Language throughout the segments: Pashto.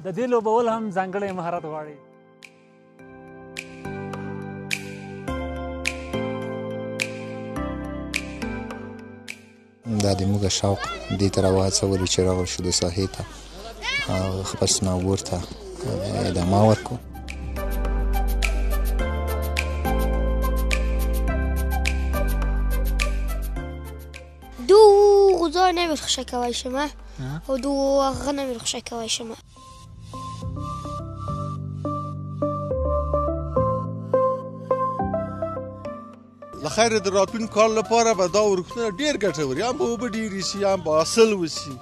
د دې لوبول هم ځانګړی مهارت غواړي. دا د موږ شوق دې ته راوهڅولو چې راغلو شو د ساحې ته او خپل سنوبورډ ته ادامه ورکړو. دو ځای نمی‌ر خوشی کوای شما و دو هغه نمی‌ر خوشی کوای شما. لخیر د راتلونکي کال لپاره به دا ورکتونه ډېر ګټور یا به اوبه ډېرې شي یا به حاصل وشي.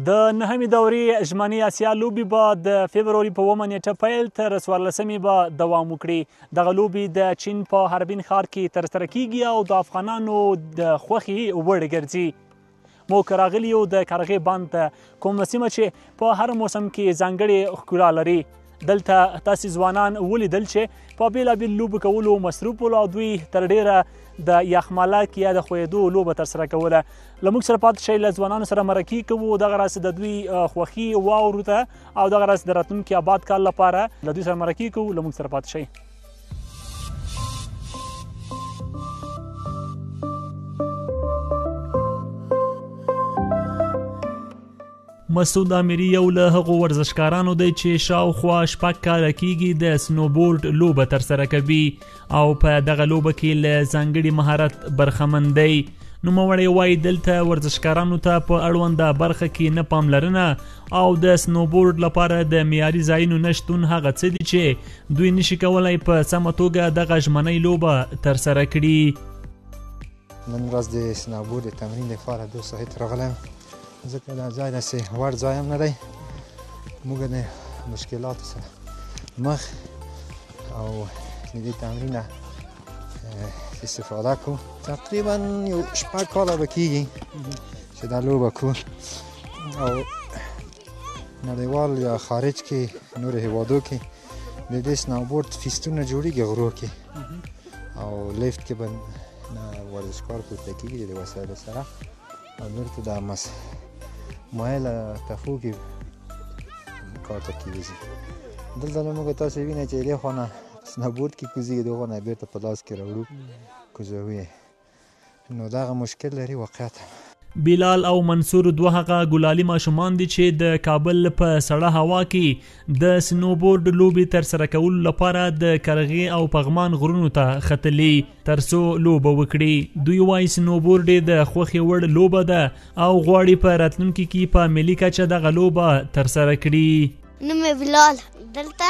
د نهمې دورې ژمنۍ اسیا لوبې به د فبروري په اوومه نیټه پیل تر 14مې به دوام وکړي. دغه لوبې د چین په هاربین ښار کې ترسره کیږي او د افغانانو د خوښې وړ ګرځي. موږ راغلي یو د کارغې بند ته، کومه سیمه چې په هر موسم کې ځانګړې ښکلا لري. دلته تاسې ځوانان ولیدل چې په بېلابېل لوبو کولو مصروف ول او دوی تر ډېره د یخمالک یا د ښویېدو لوبه ترسره کوله. له موږ سره پاتې شئ، له ځوانانو سره مرکې کوو، دغه راز د دوی خوښي واورو ته او دغه راز د راتلونکي آباد کال لپاره له دوی سره مرکې کوو. له موږ سره پاتې شئ. مسعود آمري یو له هغو ورزشکارانو دی چې شاوخوا 6 کاله کیږي د سنوبورډ لوبه ترسره کوي او په دغه لوبه کې له ځانګړي مهارت برخمن دی. نوموړی وایي دلته ورزشکارانو ته په اړونده برخه کې نه پاملرنه او د سنوبورډ لپاره د معیاري ځایونو نه شتون هغه څه دي چې دوی نشي کولی په سمه توګه دغه ژمنۍ لوبه ترسره کړي. نن ورځ د سنوبورډ د تمرین لپاره دو ساحې ته راغلم، ځکه دا ځای داسې وړ ځای هم نه دی. موږ د مشکلاتو سره مخ او د دې تمرینه استفاده کوو. تقریبا یو 6 کاله به کېږي چې دا لوبه کوو او نړیوال یا خارج کې نور هیوادو کې د دې سنوبورډ فیستونه جوړېږي غرو کې او لیفت کې به ورزشکار پورته کېږي د وسایلو سره او نور ته د مایل تفو کې کار ته کېږي. دلته نو موږ تاسې وینئ چې دې خوا نه سنوبورډ کې کوزېږي، دې خوا نه بېرته په لاس کې راوړو کوزوي، نو دغه مشکل لري واقعیت. بلال او منصور دوه هغه ګلالي ماشومان دي چې د کابل په سړه هوا کې د سنوبورډ لوبې ترسره کولو لپاره د کرغې او پغمان غرونو ته ختلي ترڅو لوبه وکړي. دوی وایي سنوبورډ د خوښې وړ لوبه ده او غواړي په راتلونکي کې په ملي کچه دغه لوبه ترسره کړي. نوم یې بلال، دلته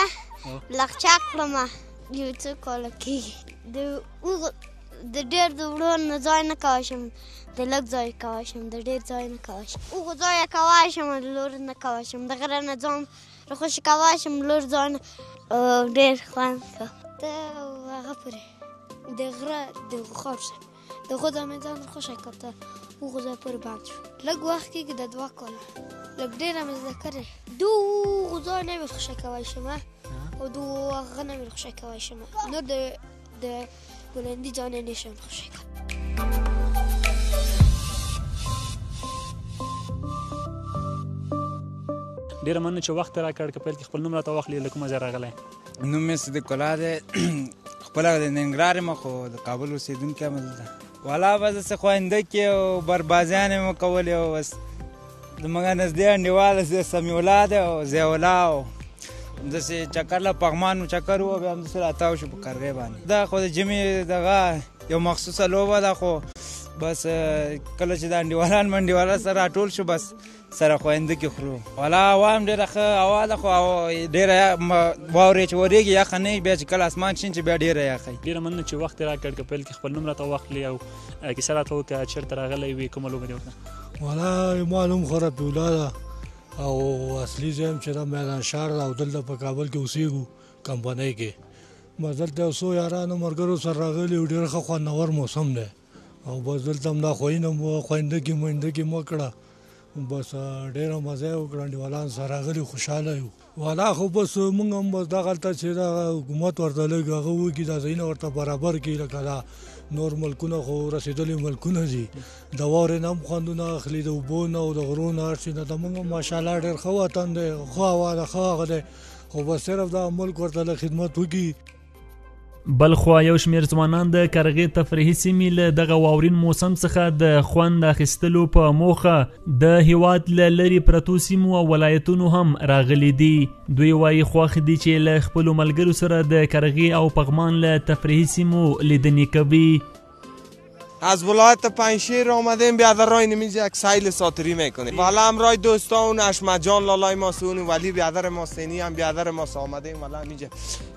لغچه کړم یو څه کاله کېږي. د ډېر د وړو نه ځای نه کولی شم، د لږ ځای کولی شم، د ډېر ځای نه کولی شم. هغو ځای یې کولی شم، د لور نه کولی شم، د غره نه ځان راخوشي کولی شم، لور ځای نه ډېر خوند ښه. ته هغه پورې د غره د خار سره د هغو ځای مې ځان راخوشی کړ، ته هغو ځای پورې بند شو. لږ وخت کېږي د 2 کاله، لږ ډېره مې زده کړې. دو هغو ځای نمی‌ر خوشی کولی شم او دو هغه نمی‌ر خوشی کولی شم، نور د بلندی ځای نشم خوشی کولی. ډېره مننه چې وخت راکړ. که پیل کې خپل نوم راته واخلې، له کومه ځای راغلی؟ نوم مې صدیق الله دی، خپله د ننګرهار یم خو د کابل اوسېدونکی یم دلته. والا بس داسې خوینده کې او بربازیانې مو کولې او بس زموږ نږدې انډیواله سمیع الله دی او ضیاء الله او داسې چکر له پغمان مو چکر و، بیا همداسې راتاو شو په کرغې باندې. دا خو د ژمي دغه یو مخصوصه لوبه ده، خو بس کله چې د انډیوالان منډیواله سره راټول شو بس سره خوینده کې خورو. والا هوا هم ډېره ښه هوا ده، خو ډېره واورې چې ورېږي یخه نه وي، بیا چې کله اسمان شین چې بیا ډېره یخه وي. ډېره مننه چې وخت یې راکړ. که پیل کې خپل نوم راته واخلې او کیسه راته وکړه چېرته راغلی وي، کومه لوبه دې وکړه؟ والا ما نوم خو رفیع الله ده او اصلي ځای یم چې دا میدان شهر ده او دلته په کابل کې اوسېږو کمپنۍ کې. بس دلته یو څو یارانو ملګرو سره راغلي و، ډېر ښه خوندور موسم دی او بس دلته هم دا خوینده کې موینده کې مو کړه بس ډېره مزه یې وکړه انډیوالان سره راغلي خوشحاله یو والا خو بس موږ هم بس دغلته چې دا حکومت ورته لږ هغه وکړي دا ځایونه ورته برابر کړي لکه دا نور ملکونه خو رسېدلي ملکونه دي د واورې نه هم خوندونه اخلي د اوبو نه او د غرو نه هر شي نه د موږ هم ماشاءالله ډېر ښه وطن دی ښه هوا ده ښه هغه دی خو بس صرف دا ملک ورته لږ خدمت وکړي. بلخوا یو شمېر ځوانان د کرغې تفریحي سیمې له دغه واورین موسم څخه د خوند اخیستلو په موخه د هیواد له لرې پرتو سیمو او ولایتونو هم راغلي دي. دوی وایي خوښ دي چې له خپلو ملګرو سره د کرغې او پغمان له تفریحي سیمو لیدنې کوي. از ولایت پنجشیر آمدیم بیادر اینمیز یک سیل ساتری میکنیم والا همراه دوستان اشمت جان لالای ما سونی ولی بیادر ما سینی هم بیادر ما آمدیم والا اینجا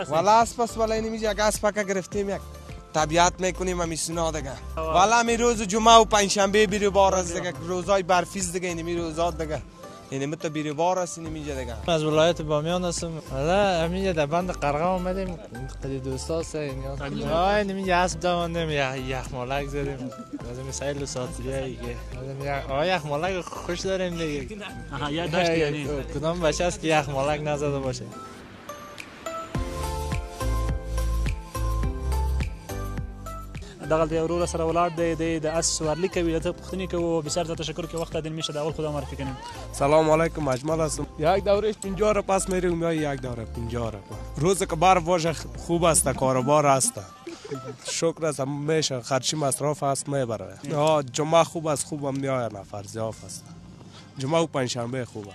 والا اسپس والا اینمیز یک اسپک گرفتیم یک طبیعت میکنیم هم ایسونا دیگه والا می روز جمعه و پنجشنبه بیرو بار است دیگه روزای برفیز دیگه اینمی روزات دیگه اینمی تو بیرو بار است اینمیجا دیگه. از ولایت بامیان هستم والا همینجا در بند قرغه اومدیم خیلی دوستا هست اینمیجا اسب دواندیم یخمالک زدیم لازم سیل ساتریه یخمالک خوش داریم دیگه یاد داشتی یعنی کدام بچه است که یخمالک نزده باشه. دغلته یو ورور سره ولاړ دی د اس سوارلي کوي دته پوښتنې کوو بسیار زیاد تشکر که وقت دادین میشه اول خدا معرفی کنیم. سلام علیکم اجمل هستم یک دورش 50 رو پس میریم یا یک دوره 50 رو روز که بار باشه خوب است کاروبار است شکر است میشه خرچی مصرف است میبره جمعه خوب است خوبم میآید نفر ضیاف است جمعه و پنجشنبه خوبه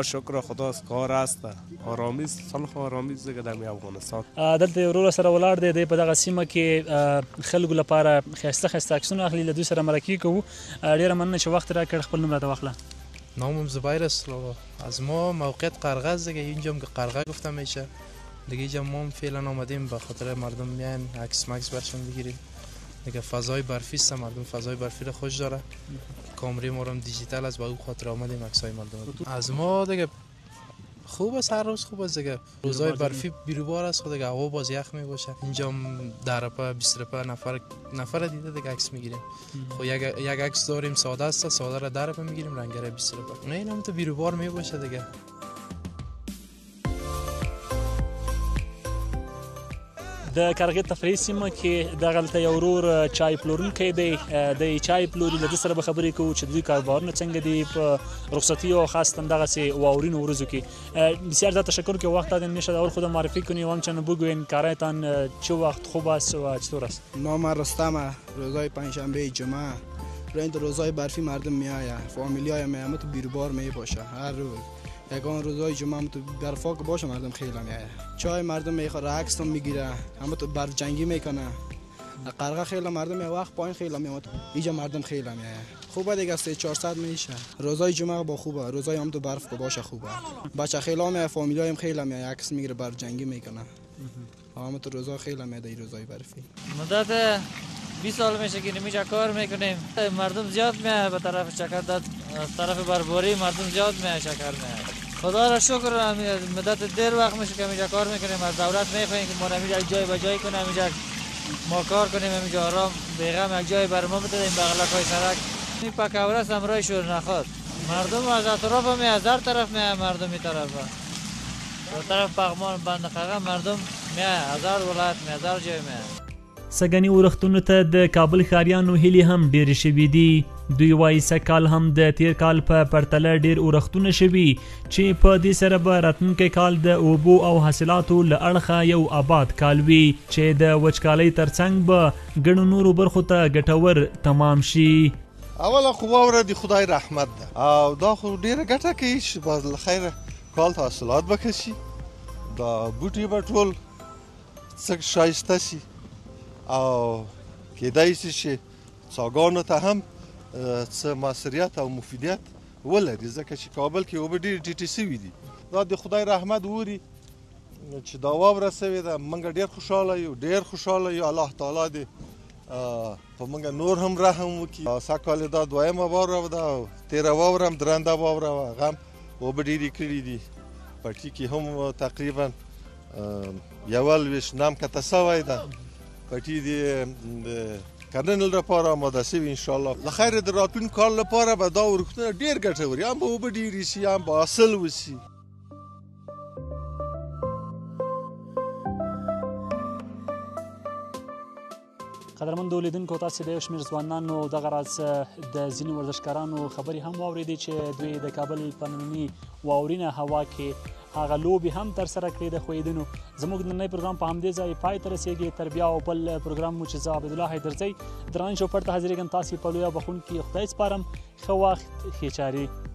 شکر خداست کار است آرامیز صلح آرامیز دیگه در افغانستان. دلته یو ورور سره ولاړ دی په دغه سیمه کې خلکو لپاره ښایسته عکسونه اخلي له دوی سره مرکې کوو. ډېره مننه چې وخت راکړ خپل نوم راته واخله. نامم زبیر است از ما موقعیت قرغه است دیگه اینجا که قرغه گفته میشه دیگه اینجا ما فعلا آمدیم به خاطر مردم میان عکس مکس برشون بگیریم دیگه فضای برفی است مردم فضای برفی رو خوش داره کامری ما هم دیجیتال است با اون خاطر آمدیم عکسای مردم از ما دیگه خوب است هر روز خوب است دیگه روزای برفی بیروبار است خود دیگه هوا باز یخ می باشه اینجا در پا 20 پا نفر دیده دیگه عکس میگیریم خب یک عکس داریم ساده است ساده را در پا میگیریم رنگره 20 پا نه اینم تو بیروبار می باشه دیگه. د کرغې تفریحي سیمه کې دغلته یو ورور چای پلورونکی دی د چای پلوري له ده سره به خبرې کوو چې دوی کاروبارونه څنګه دي په رخصتیو او خاصتا دغسې واورینو ورځو کې. بسیار زیاد تشکر که وقت دادین میشه اول خودم معرفی کنی و همچنین بگوین کارایتان چه وقت خوب است و چطور است؟ نام رستم روزای پنجشنبه جمعه رنج روزای برفی مردم میآید فامیلیای میام تو بیروبار می باشه هر روز یگان روزای جمعه تو برفاک باشه مردم خیلی میآید چای مردم میخوره عکس هم میگیره همه تو برف جنگی میکنه قرغه خیلی مردم یه وقت پایین خیلی میاد اینجا مردم خیلی میآید خوبه دیگه 300-400 میشه روزای جمعه با خوبه روزای هم تو برف باشه خوبه بچه خیلی میآید فامیلیای هم خیلی میآید عکس میگیره برف جنگی میکنه همه تو روزا خیلی میاد این روزای برفی مدت 20 سال میشه که اینجا کار میکنیم مردم زیاد میاد به طرف شکر داد طرف برباری مردم زیاد میاد شکر میاد خدا را شکر مدت دیر وقت میشه که اینجا کار میکنیم از دولت میخوایم که ما اینجا جای به جای کنیم اینجا ما کار کنیم اینجا آرام بیغم یک جای بر ما بتدیم بغلکای سرک این پکوره سمرای شور نخواد مردم از اطراف میاد از هر طرف میاد مردم این طرف به طرف پغمان بند قرغه مردم میاد از هر ولایت میاد از هر جای میاد. سږني اورښتونو ته د کابل ښاریانو هیلې هم ډېرې شوي دي. دوی وایي سږکال هم د تیر کال په پرتله ډېر اورښتونه شوي چې په دې سره به راتلونکی کال د اوبو او حاصلاتو له اړخه یو آباد کال وي چې د وچکالۍ ترڅنګ به ګڼو نورو برخو ته ګټور تمام شي. اوله خو واوره د خدای رحمت ده او دا خو ډېره ګټه کوي چې باز خیره کال ته حاصلات به ښه شي دا بوټي به ټول څه ښایسته شي او کېدای شي چې څاګانو ته هم څه مؤثریت او مفیدیت ولري ځکه چې کابل کې اوبه ډېرې ټیټې سوي دي دا د خدای رحمت اوري چې دا واوره سوې ده موږ ډېر خوشحاله یو الله تعالی دې په موږ نور هم رحم وکړي سږکال دا دویمه واوره ده او تېره واوره هم درنده واوره وه هغه هم اوبه ډېرې کړي دي پټي کې هم تقریبا 21 نم کته سوی ده پټي د کرنل لپاره آماده شوي انشاءالله. د خیر د راتلونکي کال لپاره به دا ورښتونه ډېر ګټور هم به اوبه ډېرې شي هم به حاصل وشي. قدرمندو لیدونکو تاسې د یو شمېر ځوانانو دغه راز د ځینو ورزشکارانو خبرې هم واورېدې چې دوی د کابل په ننني واورینه هوا کې هغه لوبې هم ترسره کړې د ښویېدنو. زموږ نننی پروګرام په همدې ځای پای ته رسېږي. تر بیا او بل پروګرام مو چې زه عبدالله حیدرزی درانه چوپړ ته حاضرېږم. تاسې په لویه بخښونکي خدای سپارم. ښه وخت، ښې چارې.